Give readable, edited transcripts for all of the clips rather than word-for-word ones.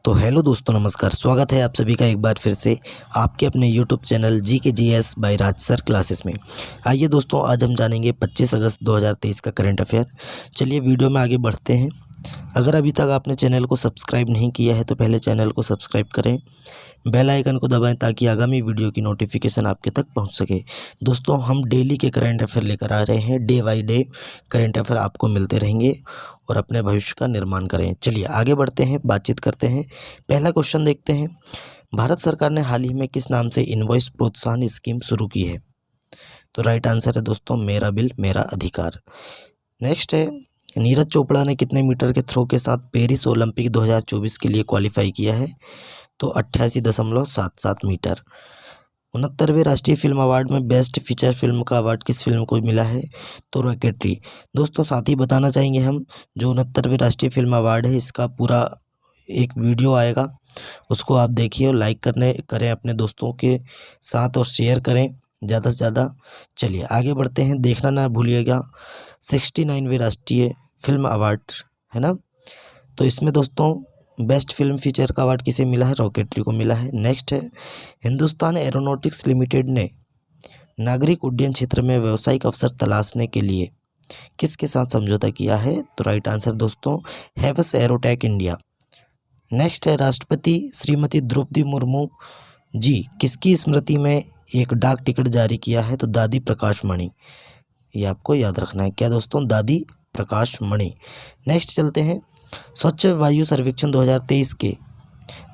तो हेलो दोस्तों, नमस्कार। स्वागत है आप सभी का एक बार फिर से आपके अपने यूट्यूब चैनल जी के G S by Raj sir classes में। आइए दोस्तों, आज हम जानेंगे 25 अगस्त 2023 का करंट अफेयर। चलिए वीडियो में आगे बढ़ते हैं। अगर अभी तक आपने चैनल को सब्सक्राइब नहीं किया है तो पहले चैनल को सब्सक्राइब करें, बेल आइकन को दबाएं ताकि आगामी वीडियो की नोटिफिकेशन आपके तक पहुंच सके। दोस्तों, हम डेली के करंट अफेयर लेकर आ रहे हैं। Day by day current affair आपको मिलते रहेंगे और अपने भविष्य का निर्माण करें। चलिए आगे बढ़ते हैं, बातचीत करते हैं। पहला क्वेश्चन देखते हैं। भारत सरकार ने हाल ही में किस नाम से इनवॉइस प्रोत्साहन स्कीम शुरू की है? तो राइट आंसर है दोस्तों, मेरा बिल मेरा अधिकार। नेक्स्ट है, नीरज चोपड़ा ने कितने मीटर के थ्रो के साथ पेरिस ओलंपिक 2024 के लिए क्वालिफाई किया है? तो 88.77 मीटर। 69वें राष्ट्रीय फिल्म अवार्ड में बेस्ट फीचर फिल्म का अवार्ड किस फिल्म को मिला है? तो रॉकेटरी। दोस्तों, साथ ही बताना चाहेंगे हम, जो 69वें राष्ट्रीय फिल्म अवार्ड है इसका पूरा एक वीडियो आएगा, उसको आप देखिए और लाइक करें अपने दोस्तों के साथ और शेयर करें ज़्यादा से ज़्यादा। चलिए आगे बढ़ते हैं, देखना ना भूलिएगा 69वें राष्ट्रीय फिल्म अवार्ड, है ना। तो इसमें दोस्तों बेस्ट फिल्म फीचर का अवार्ड किसे मिला है? रॉकेटरी को मिला है। नेक्स्ट है, हिंदुस्तान एरोनॉटिक्स लिमिटेड ने नागरिक उड्डयन क्षेत्र में व्यावसायिक अवसर तलाशने के लिए किसके साथ समझौता किया है? तो राइट आंसर दोस्तों, हेवस एरोटेक इंडिया। नेक्स्ट है, राष्ट्रपति श्रीमती द्रौपदी मुर्मू जी किसकी स्मृति में एक डाक टिकट जारी किया है? तो दादी प्रकाश मणि। ये आपको याद रखना है। क्या दोस्तों? दादी प्रकाश मणि। नेक्स्ट चलते हैं, स्वच्छ वायु सर्वेक्षण 2023 के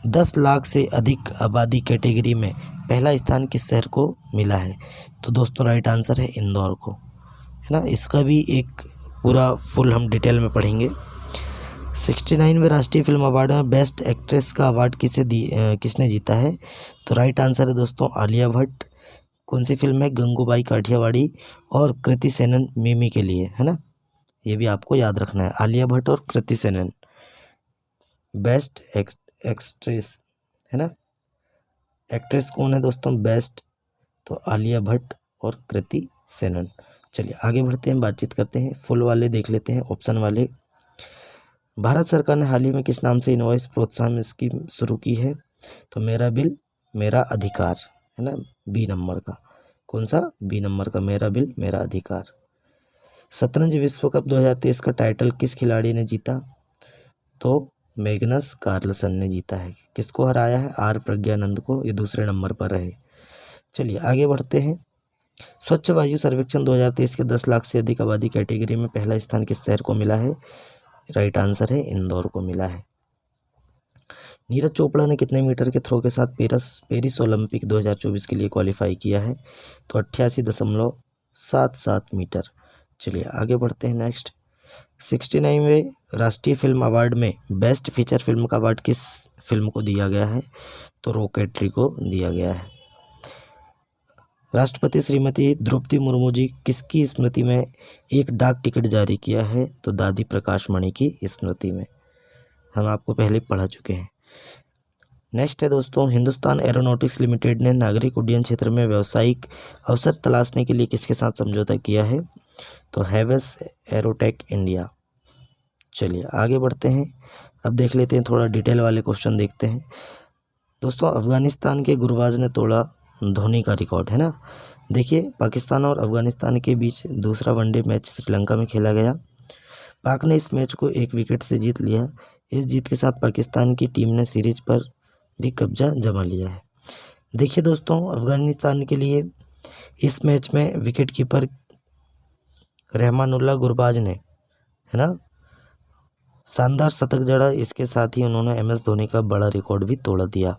10 लाख से अधिक आबादी कैटेगरी में पहला स्थान किस शहर को मिला है? तो दोस्तों राइट आंसर है इंदौर को, है ना। इसका भी एक पूरा फुल हम डिटेल में पढ़ेंगे। 69वें राष्ट्रीय फिल्म अवार्ड में बेस्ट एक्ट्रेस का अवार्ड किसने जीता है? तो राइट आंसर है दोस्तों आलिया भट्ट। कौन सी फिल्म है? गंगूबाई काठियावाड़ी और कृति सेनन मिमी के लिए, है ना। ये भी आपको याद रखना है, आलिया भट्ट और कृति सेनन बेस्ट एक्ट्रेस, है ना। एक्ट्रेस कौन है दोस्तों? बेस्ट, तो आलिया भट्ट और कृति सेनन। चलिए आगे बढ़ते हैं, बातचीत करते हैं। फुल वाले देख लेते हैं, ऑप्शन वाले। भारत सरकार ने हाल ही में किस नाम से इनवॉइस प्रोत्साहन स्कीम शुरू की है? तो मेरा बिल मेरा अधिकार, है ना, बी नंबर का। कौन सा? बी नंबर का, मेरा बिल मेरा अधिकार। शतरंज विश्व कप 2023 का टाइटल किस खिलाड़ी ने जीता? तो मैग्नस कार्लसन ने जीता है। किसको हराया है? आर प्रज्ञानंद को। ये दूसरे नंबर पर रहे। चलिए आगे बढ़ते हैं। स्वच्छ वायु सर्वेक्षण 2023 के 10 लाख से अधिक आबादी कैटेगरी में पहला स्थान किस शहर को मिला है? राइट आंसर है इंदौर को मिला है। नीरज चोपड़ा ने कितने मीटर के थ्रो के साथ पेरिस ओलंपिक 2024 के लिए क्वालिफाई किया है? तो 88.77 मीटर। चलिए आगे बढ़ते हैं। नेक्स्ट, 69वें राष्ट्रीय फिल्म अवार्ड में बेस्ट फीचर फिल्म का अवार्ड किस फिल्म को दिया गया है? तो रॉकेटरी को दिया गया है। राष्ट्रपति श्रीमती द्रौपदी मुर्मू जी किसकी स्मृति में एक डाक टिकट जारी किया है? तो दादी प्रकाश मणि की स्मृति में। हम आपको पहले पढ़ा चुके हैं। नेक्स्ट है दोस्तों, हिंदुस्तान एरोनॉटिक्स लिमिटेड ने नागरिक उड्डयन क्षेत्र में व्यावसायिक अवसर तलाशने के लिए किसके साथ समझौता किया है? तो हेवस एरोटेक इंडिया। चलिए आगे बढ़ते हैं, अब देख लेते हैं, थोड़ा डिटेल वाले क्वेश्चन देखते हैं। दोस्तों, अफगानिस्तान के गुरबाज ने तोड़ा धोनी का रिकॉर्ड, है ना। देखिए, पाकिस्तान और अफगानिस्तान के बीच दूसरा वनडे मैच श्रीलंका में खेला गया। पाक ने इस मैच को 1 विकेट से जीत लिया। इस जीत के साथ पाकिस्तान की टीम ने सीरीज पर भी कब्जा जमा लिया है। देखिए दोस्तों, अफगानिस्तान के लिए इस मैच में विकेट कीपर रहमानुल्लाह गुरबाज ने, है ना, शानदार शतक जड़ा। इसके साथ ही उन्होंने MS धोनी का बड़ा रिकॉर्ड भी तोड़ दिया।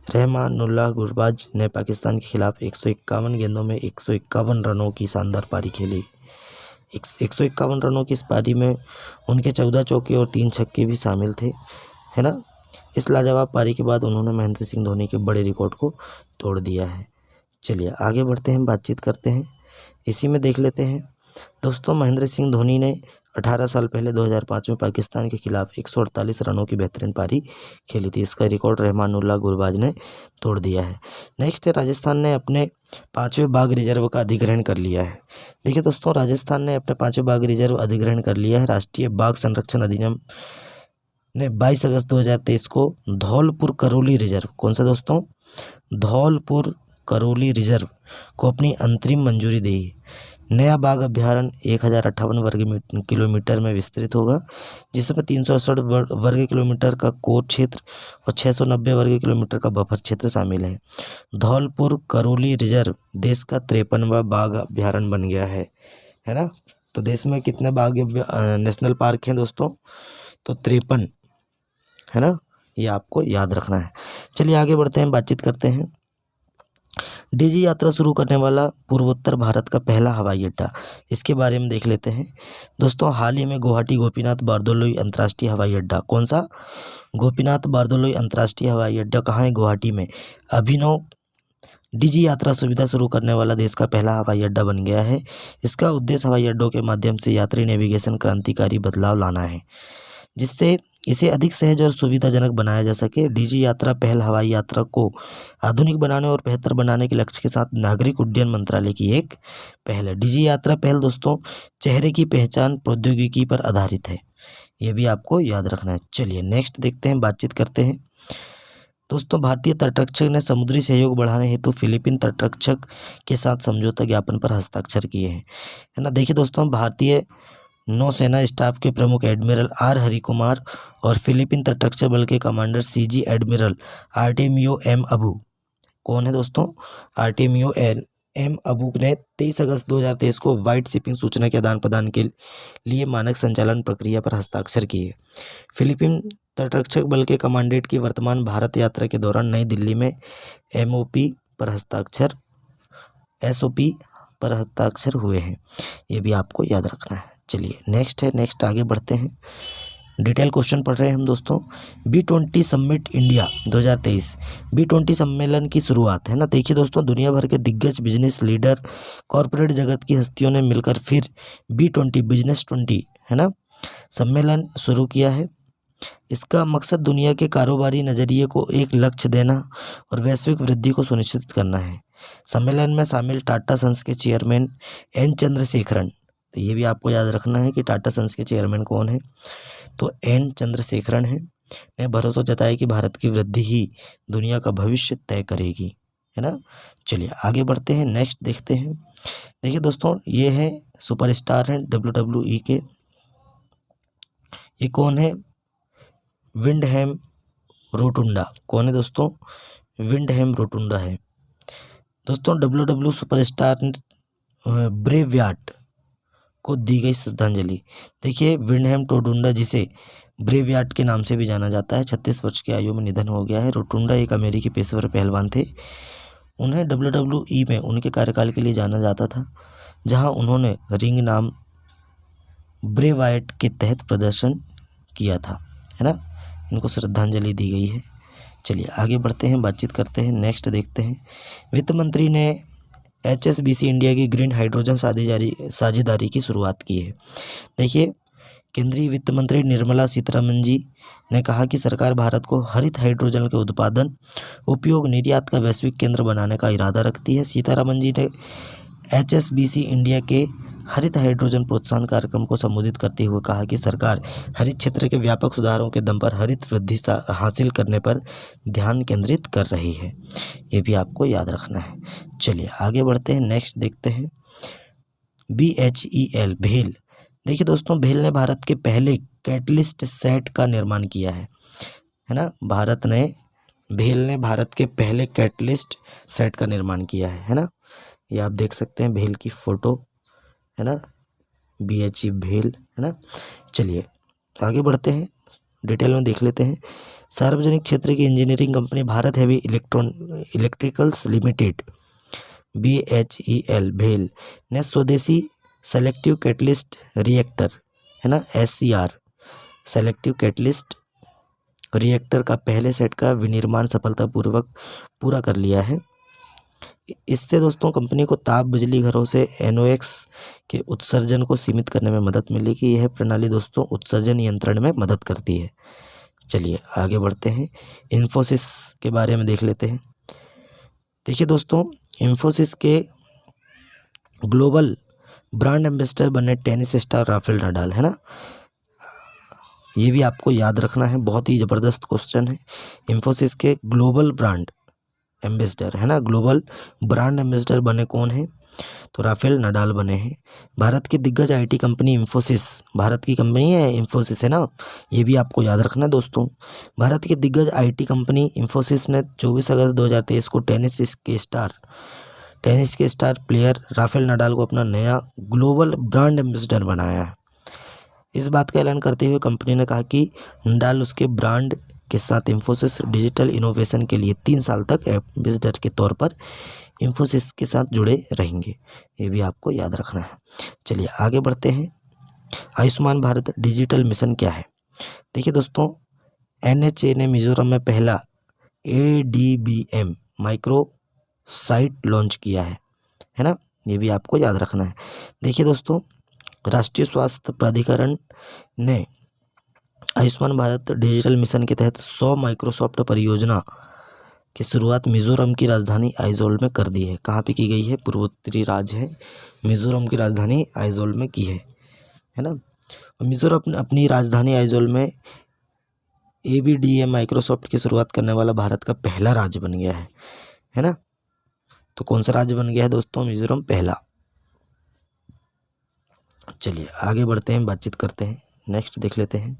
रहमानुल्लाह गुरबाज ने पाकिस्तान के खिलाफ 151 गेंदों में 151 रनों की शानदार पारी खेली। 151 रनों की इस पारी में उनके 14 चौके और 3 छक्के भी शामिल थे, है ना। इस लाजवाब पारी के बाद उन्होंने महेंद्र सिंह धोनी के बड़े रिकॉर्ड को तोड़ दिया है। चलिए आगे बढ़ते हैं, बातचीत करते हैं। इसी में देख लेते हैं दोस्तों, महेंद्र सिंह धोनी ने 18 साल पहले 2005 में पाकिस्तान के खिलाफ 148 रनों की बेहतरीन पारी खेली थी। इसका रिकॉर्ड रहमानुल्लाह गुरबाज ने तोड़ दिया है। नेक्स्ट है, राजस्थान ने अपने 5वें बाघ रिजर्व का अधिग्रहण कर लिया है। देखिए दोस्तों, राजस्थान ने अपने 5वें बाघ रिजर्व अधिग्रहण कर लिया है। राष्ट्रीय बाघ संरक्षण अधिनियम ने 22 अगस्त 2023 को धौलपुर करौली रिजर्व, कौन सा दोस्तों, धौलपुर करौली रिजर्व को अपनी अंतरिम मंजूरी दी। नया बाघ अभ्यारण्य 1058 वर्ग किलोमीटर में विस्तृत होगा, जिसमें 368 वर्ग किलोमीटर का कोर क्षेत्र और 690 वर्ग किलोमीटर का बफर क्षेत्र शामिल है। धौलपुर करौली रिजर्व देश का 53वां बाघ अभ्यारण्य बन गया है ना। तो देश में कितने बाघ नेशनल पार्क हैं दोस्तों, तो 53 है ना, ये आपको याद रखना है। चलिए आगे बढ़ते हैं, बातचीत करते हैं। डीजी यात्रा शुरू करने वाला पूर्वोत्तर भारत का पहला हवाई अड्डा, इसके बारे में देख लेते हैं दोस्तों। हाल ही में गुवाहाटी गोपीनाथ बारदोलोई अंतर्राष्ट्रीय हवाई अड्डा, कौन सा, गोपीनाथ बारदोलोई अंतर्राष्ट्रीय हवाई अड्डा कहाँ है, गुवाहाटी में। अभिनव डीजी यात्रा सुविधा शुरू करने वाला देश का पहला हवाई अड्डा बन गया है। इसका उद्देश्य हवाई अड्डों के माध्यम से यात्री नेविगेशन क्रांतिकारी बदलाव लाना है, जिससे इसे अधिक सहज और सुविधाजनक बनाया जा सके। डीजी यात्रा पहल हवाई यात्रा को आधुनिक बनाने और बेहतर बनाने के लक्ष्य के साथ नागरिक उड्डयन मंत्रालय की एक पहल है। डीजी यात्रा पहल दोस्तों चेहरे की पहचान प्रौद्योगिकी पर आधारित है, ये भी आपको याद रखना है। चलिए नेक्स्ट देखते हैं, बातचीत करते हैं दोस्तों। भारतीय तटरक्षक ने समुद्री सहयोग बढ़ाने हेतु फिलीपीन तटरक्षक के साथ समझौता ज्ञापन पर हस्ताक्षर किए हैं, है ना। देखिए दोस्तों, भारतीय नौसेना स्टाफ के प्रमुख एडमिरल आर हरिकुमार और फिलीपीन तटरक्षक बल के commander CG admiral Artemio M Abu, कौन है दोस्तों, आर्टेमियो एम अबू ने 23 अगस्त 2023 को व्हाइट शिपिंग सूचना के आदान प्रदान के लिए मानक संचालन प्रक्रिया पर हस्ताक्षर किए। फिलीपीन तटरक्षक बल के कमांडेंट की वर्तमान भारत यात्रा के दौरान नई दिल्ली में एसओपी पर हस्ताक्षर हुए हैं, ये भी आपको याद रखना है। चलिए नेक्स्ट आगे बढ़ते हैं। डिटेल क्वेश्चन पढ़ रहे हैं हम दोस्तों। B20 समिट इंडिया 2023, B20 सम्मेलन की शुरुआत, है ना। देखिए दोस्तों, दुनिया भर के दिग्गज बिजनेस लीडर, कॉरपोरेट जगत की हस्तियों ने मिलकर फिर B20 बिजनेस 20, है ना, सम्मेलन शुरू किया है। इसका मकसद दुनिया के कारोबारी नज़रिए को एक लक्ष्य देना और वैश्विक वृद्धि को सुनिश्चित करना है। सम्मेलन में शामिल टाटा सन्स के चेयरमैन एन चंद्रशेखरन, तो ये भी आपको याद रखना है कि टाटा सन्स के चेयरमैन कौन है, तो एन चंद्रशेखरन है, ने भरोसा जताया कि भारत की वृद्धि ही दुनिया का भविष्य तय करेगी, है ना। चलिए आगे बढ़ते हैं, नेक्स्ट देखते हैं। देखिए दोस्तों, ये है सुपरस्टार हैं WWE के, ये कौन है, विंडहैम रोटुंडा, कौन है दोस्तों, विंडहैम रोटुंडा है दोस्तों। WWE सुपरस्टार ब्रे वायट को दी गई श्रद्धांजलि। देखिए, विंडहैम रोटुंडा, जिसे ब्रे वायट के नाम से भी जाना जाता है, 36 वर्ष की आयु में निधन हो गया है। रोटुंडा एक अमेरिकी पेशेवर पहलवान थे। उन्हें WWE में उनके कार्यकाल के लिए जाना जाता था, जहां उन्होंने रिंग नाम ब्रे वायट के तहत प्रदर्शन किया था, है ना। इनको श्रद्धांजलि दी गई है। चलिए आगे बढ़ते हैं, बातचीत करते हैं, नेक्स्ट देखते हैं। वित्त मंत्री ने HSBC इंडिया की ग्रीन हाइड्रोजन साझेदारी की शुरुआत की है। देखिए, केंद्रीय वित्त मंत्री निर्मला सीतारमण जी ने कहा कि सरकार भारत को हरित हाइड्रोजन के उत्पादन, उपयोग, निर्यात का वैश्विक केंद्र बनाने का इरादा रखती है। सीतारमण जी ने HSBC इंडिया के हरित हाइड्रोजन प्रोत्साहन कार्यक्रम को संबोधित करते हुए कहा कि सरकार हरित क्षेत्र के व्यापक सुधारों के दम पर हरित वृद्धि हासिल करने पर ध्यान केंद्रित कर रही है, ये भी आपको याद रखना है। चलिए आगे बढ़ते हैं, नेक्स्ट देखते हैं। BHEL भेल, देखिए दोस्तों, भेल ने भारत के पहले कैटलिस्ट सेट का निर्माण किया है ना। भेल ने भारत के पहले कैटलिस्ट सेट का निर्माण किया है ना। ये आप देख सकते हैं भेल की फोटो, है ना, BHE भेल, है ना। चलिए आगे बढ़ते हैं, डिटेल में देख लेते हैं। सार्वजनिक क्षेत्र की engineering company Bharat heavy electricals limited BHEL भेल ने स्वदेशी सेलेक्टिव कैटलिस्ट रिएक्टर, है ना, SCR सेलेक्टिव कैटलिस्ट रिएक्टर का पहले सेट का विनिर्माण सफलतापूर्वक पूरा कर लिया है। इससे दोस्तों कंपनी को ताप बिजली घरों से NOx के उत्सर्जन को सीमित करने में मदद मिलेगी। यह प्रणाली दोस्तों उत्सर्जन नियंत्रण में मदद करती है। चलिए आगे बढ़ते हैं, इन्फोसिस के बारे में देख लेते हैं। देखिए दोस्तों, इन्फोसिस के ग्लोबल ब्रांड एम्बेसडर बने टेनिस स्टार राफेल नडाल, है ना। ये भी आपको याद रखना है, बहुत ही ज़बरदस्त क्वेश्चन है। इन्फोसिस के ग्लोबल ब्रांड एम्बेसडर है ना, ग्लोबल ब्रांड एम्बेसडर बने कौन है? तो राफेल नडाल बने हैं। भारत की दिग्गज आईटी कंपनी इन्फोसिस, भारत की कंपनी है इन्फोसिस है ना, ये भी आपको याद रखना है दोस्तों। भारत की दिग्गज आईटी कंपनी इन्फोसिस ने 24 अगस्त 2023 को टेनिस के स्टार प्लेयर राफेल नडाल को अपना नया ग्लोबल ब्रांड एम्बेसडर बनाया है। इस बात का ऐलान करते हुए कंपनी ने कहा कि नडाल उसके ब्रांड के साथ इन्फोसिस डिजिटल इनोवेशन के लिए 3 साल तक एम्बेसडर के तौर पर इन्फोसिस के साथ जुड़े रहेंगे। ये भी आपको याद रखना है। चलिए आगे बढ़ते हैं। आयुष्मान भारत डिजिटल मिशन क्या है? देखिए दोस्तों, NHA ने मिजोरम में पहला ADBM माइक्रो साइट लॉन्च किया है ना, ये भी आपको याद रखना है। देखिए दोस्तों, राष्ट्रीय स्वास्थ्य प्राधिकरण ने आयुष्मान भारत डिजिटल मिशन के तहत 100 माइक्रोसॉफ्ट परियोजना की शुरुआत मिजोरम की राजधानी आइजोल में कर दी है। कहाँ पे की गई है? पूर्वोत्तरी राज्य है मिजोरम की राजधानी आइजोल में की है ना। मिजोरम अपनी राजधानी आइजोल में ABDM माइक्रोसॉफ्ट की शुरुआत करने वाला भारत का पहला राज्य बन गया है ना। तो कौन सा राज्य बन गया है दोस्तों? मिजोरम पहला। चलिए आगे बढ़ते हैं, बातचीत करते हैं। नेक्स्ट देख लेते हैं।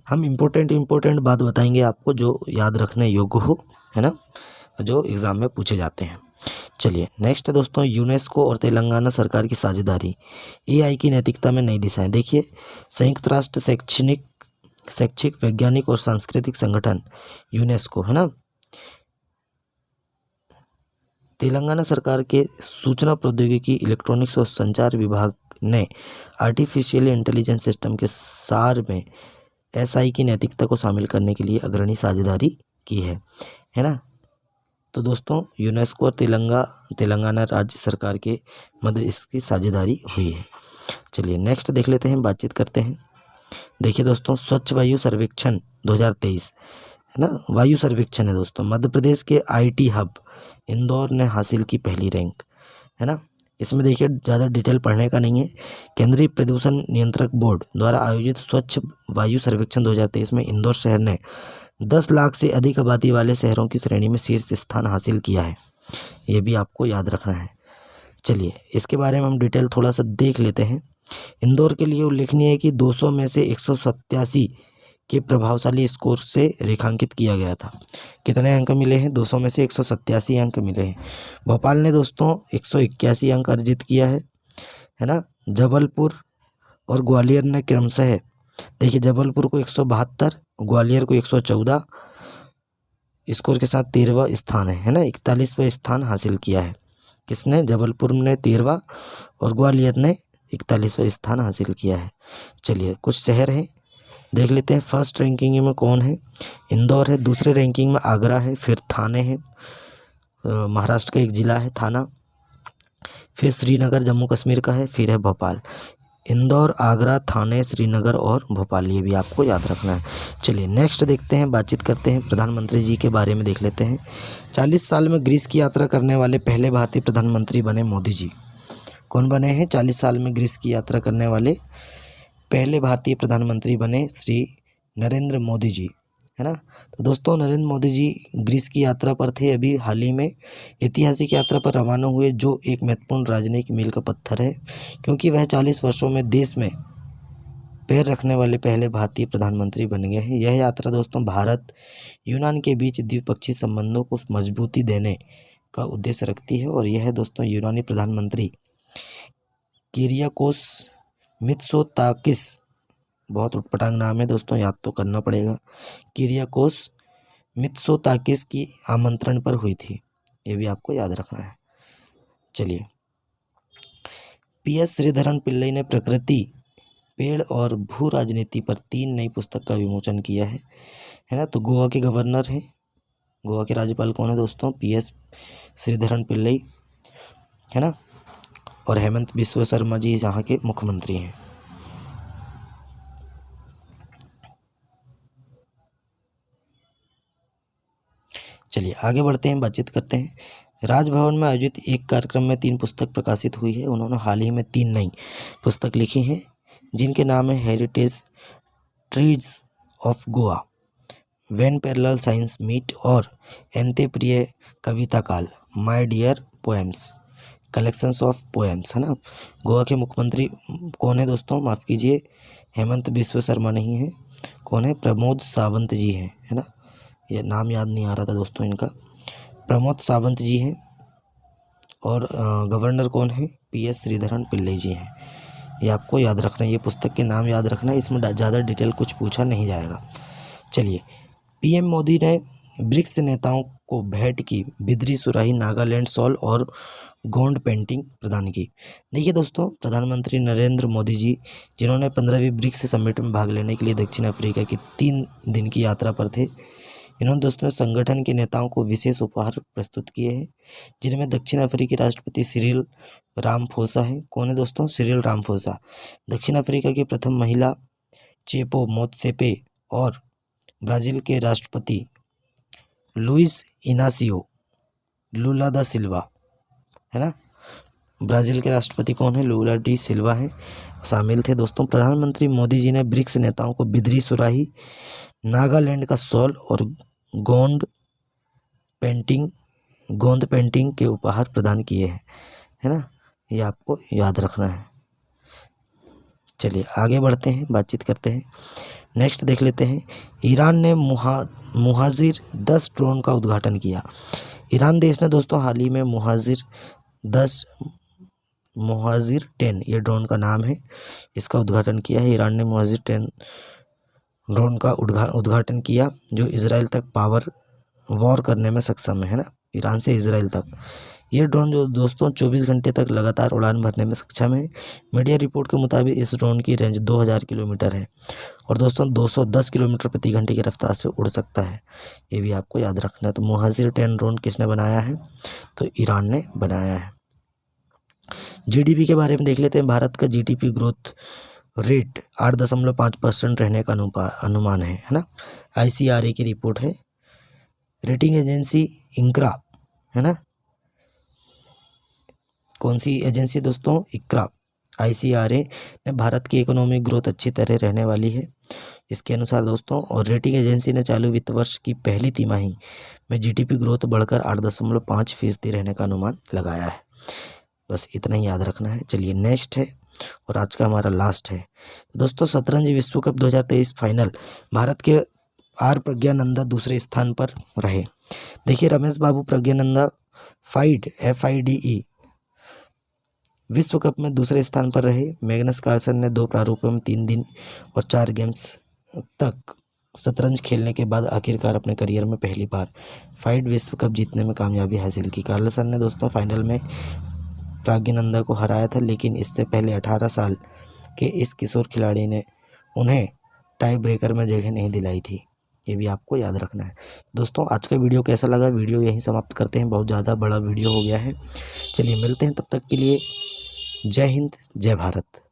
हम इम्पोर्टेंट बात बताएंगे आपको जो याद रखने योग्य हो, है ना, जो एग्ज़ाम में पूछे जाते हैं। चलिए नेक्स्ट है दोस्तों, यूनेस्को और तेलंगाना सरकार की साझेदारी, AI की नैतिकता में नई दिशाएं। देखिए, संयुक्त राष्ट्र शैक्षिक वैज्ञानिक और सांस्कृतिक संगठन यूनेस्को है ना, तेलंगाना सरकार के सूचना प्रौद्योगिकी, इलेक्ट्रॉनिक्स और संचार विभाग ने आर्टिफिशियल इंटेलिजेंस सिस्टम के सार में SI की नैतिकता को शामिल करने के लिए अग्रणी साझेदारी की है ना। तो दोस्तों, यूनेस्को और तेलंगाना राज्य सरकार के मध्य इसकी साझेदारी हुई है। चलिए नेक्स्ट देख लेते हैं, बातचीत करते हैं। देखिए दोस्तों, स्वच्छ वायु सर्वेक्षण 2023 है ना, वायु सर्वेक्षण है दोस्तों। मध्य प्रदेश के IT हब इंदौर ने हासिल की पहली रैंक, है ना। इसमें देखिए, ज़्यादा डिटेल पढ़ने का नहीं है। केंद्रीय प्रदूषण नियंत्रक बोर्ड द्वारा आयोजित स्वच्छ वायु सर्वेक्षण 2023 में इंदौर शहर ने 10 लाख से अधिक आबादी वाले शहरों की श्रेणी में शीर्ष स्थान हासिल किया है। ये भी आपको याद रखना है। चलिए इसके बारे में हम डिटेल थोड़ा सा देख लेते हैं। इंदौर के लिए उल्लेखनीय है कि 200 में से 187 के प्रभावशाली स्कोर से रेखांकित किया गया था। कितने अंक मिले हैं? 200 में से 187 अंक मिले हैं। भोपाल ने दोस्तों 181 अंक अर्जित किया है ना। जबलपुर और ग्वालियर ने क्रमशः, देखिए, जबलपुर को 172, ग्वालियर को 114 स्कोर के साथ 13वां स्थान है ना, 41वां स्थान हासिल किया है। किसने? जबलपुर ने 13वां और ग्वालियर ने 41वां स्थान हासिल किया है। चलिए कुछ शहर हैं, देख लेते हैं। फर्स्ट रैंकिंग में कौन है? इंदौर है। दूसरे रैंकिंग में आगरा है, फिर थाने है, महाराष्ट्र का एक ज़िला है थाना, फिर श्रीनगर जम्मू कश्मीर का है, फिर है भोपाल। इंदौर, आगरा, थाने, श्रीनगर और भोपाल, ये भी आपको याद रखना है। चलिए नेक्स्ट देखते हैं, बातचीत करते हैं। प्रधानमंत्री जी के बारे में देख लेते हैं। 40 साल में ग्रीस की यात्रा करने वाले पहले भारतीय प्रधानमंत्री बने मोदी जी। कौन बने हैं? 40 साल में ग्रीस की यात्रा करने वाले पहले भारतीय प्रधानमंत्री बने श्री नरेंद्र मोदी जी, है ना। तो दोस्तों, नरेंद्र मोदी जी ग्रीस की यात्रा पर थे, अभी हाल ही में ऐतिहासिक यात्रा पर रवाना हुए, जो एक महत्वपूर्ण राजनीतिक मील का पत्थर है, क्योंकि वह 40 वर्षों में देश में पैर रखने वाले पहले भारतीय प्रधानमंत्री बन गए हैं। यह यात्रा दोस्तों भारत यूनान के बीच द्विपक्षीय संबंधों को मजबूती देने का उद्देश्य रखती है, और यह दोस्तों यूनानी प्रधानमंत्री किरियाकोस मित्सोताकिस, बहुत उटपटांग नाम है दोस्तों, याद तो करना पड़ेगा, किरियाकोस मित्सोताकिस की आमंत्रण पर हुई थी। ये भी आपको याद रखना है। चलिए, PS श्रीधरन पिल्लई ने प्रकृति, पेड़ और भू राजनीति पर 3 नई पुस्तक का विमोचन किया है ना। तो गोवा के गवर्नर हैं, गोवा के राज्यपाल कौन है दोस्तों? PS श्रीधरन पिल्लई, है ना, और हेमंत बिस्वा शर्मा जी यहाँ के मुख्यमंत्री हैं। चलिए आगे बढ़ते हैं, बातचीत करते हैं। राजभवन में आयोजित एक कार्यक्रम में 3 पुस्तक प्रकाशित हुई है। उन्होंने हाल ही में 3 नई पुस्तक लिखी हैं, जिनके नाम है heritage trees of Goa, when parallel science meet और Ente Priya Kavithakal, my dear poems, collections of poems, है ना। गोवा के मुख्यमंत्री कौन है दोस्तों? माफ़ कीजिए, हेमंत बिस्व शर्मा नहीं है। कौन है? प्रमोद सावंत जी हैं, है ना। ये नाम याद नहीं आ रहा था दोस्तों इनका। प्रमोद सावंत जी हैं। और गवर्नर कौन है? PS श्रीधरन पिल्लई जी हैं। ये आपको याद रखना है, ये पुस्तक के नाम याद रखना है, इसमें ज़्यादा डिटेल कुछ पूछा नहीं जाएगा। चलिए, PM मोदी ने ब्रिक्स नेताओं को भेंट की बिदरी सुराही, नागालैंड शॉल और गोंड पेंटिंग प्रदान की। देखिए दोस्तों, प्रधानमंत्री नरेंद्र मोदी जी, जिन्होंने 15वीं ब्रिक्स समिट में भाग लेने के लिए दक्षिण अफ्रीका की 3 दिन की यात्रा पर थे, इन्होंने दोस्तों संगठन के नेताओं को विशेष उपहार प्रस्तुत किए हैं, जिनमें दक्षिण अफ्रीकी राष्ट्रपति सिरिल रामफोसा है। कौन है दोस्तों? Cyril Ramaphosa. दक्षिण अफ्रीका की प्रथम महिला चेपो मोत्सेपे और ब्राज़ील के राष्ट्रपति लुइस इनासियो लुला दा सिल्वा, है ना। ब्राज़ील के राष्ट्रपति कौन है? लुला डी सिल्वा हैं, शामिल थे दोस्तों। प्रधानमंत्री मोदी जी ने ब्रिक्स नेताओं को बिदरी सुराही, नागालैंड का शॉल और गोंद पेंटिंग के उपहार प्रदान किए हैं, है ना। ये आपको याद रखना है। चलिए आगे बढ़ते हैं, बातचीत करते हैं। नेक्स्ट देख लेते हैं। ईरान ने मुहाजिर 10 ड्रोन का उद्घाटन किया। ईरान देश ने दोस्तों हाल ही में मुहाजिर 10 ये ड्रोन का नाम है, इसका उद्घाटन किया है। ईरान ने मुहाजिर 10 ड्रोन का उद्घाटन किया, जो इजराइल तक पावर वॉर करने में सक्षम है ना, ईरान से इजराइल तक। ये ड्रोन जो दोस्तों 24 घंटे तक लगातार उड़ान भरने में सक्षम है। मीडिया रिपोर्ट के मुताबिक इस ड्रोन की रेंज 2000 किलोमीटर है और दोस्तों 210 किलोमीटर प्रति घंटे की रफ्तार से उड़ सकता है। ये भी आपको याद रखना है। तो मुहाजिर 10 ड्रोन किसने बनाया है? तो ईरान ने बनाया है। GDP के बारे में देख लेते हैं। भारत का GDP ग्रोथ रेट 8.5% रहने का अनुमान है ना। ICRA की रिपोर्ट है। रेटिंग एजेंसी ICRA, है ना। कौन सी एजेंसी दोस्तों? ICRA। ICRA ने भारत की इकोनॉमिक ग्रोथ अच्छी तरह रहने वाली है, इसके अनुसार दोस्तों। और रेटिंग एजेंसी ने चालू वित्त वर्ष की पहली तिमाही में GDP ग्रोथ बढ़कर 8.5% रहने का अनुमान लगाया है। बस इतना ही याद रखना है। चलिए नेक्स्ट है और आज का हमारा लास्ट है दोस्तों, शतरंज विश्व कप 2023 फाइनल। भारत के R प्रज्ञानंदा दूसरे स्थान पर रहे। देखिए, रमेश बाबू प्रज्ञानंदा FIDE विश्व कप में दूसरे स्थान पर रहे। मैग्नस कार्लसन ने 2 प्रारूपों में 3 दिन और 4 गेम्स तक शतरंज खेलने के बाद आखिरकार अपने करियर में पहली बार FIDE विश्व कप जीतने में कामयाबी हासिल की। कार्लसन ने दोस्तों फाइनल में प्रज्ञानंदा को हराया था, लेकिन इससे पहले 18 साल के इस किशोर खिलाड़ी ने उन्हें टाई ब्रेकर में जगह नहीं दिलाई थी। ये भी आपको याद रखना है दोस्तों। आज का वीडियो कैसा लगा? वीडियो यहीं समाप्त करते हैं, बहुत ज़्यादा बड़ा वीडियो हो गया है। चलिए मिलते हैं, तब तक के लिए जय हिंद, जय भारत।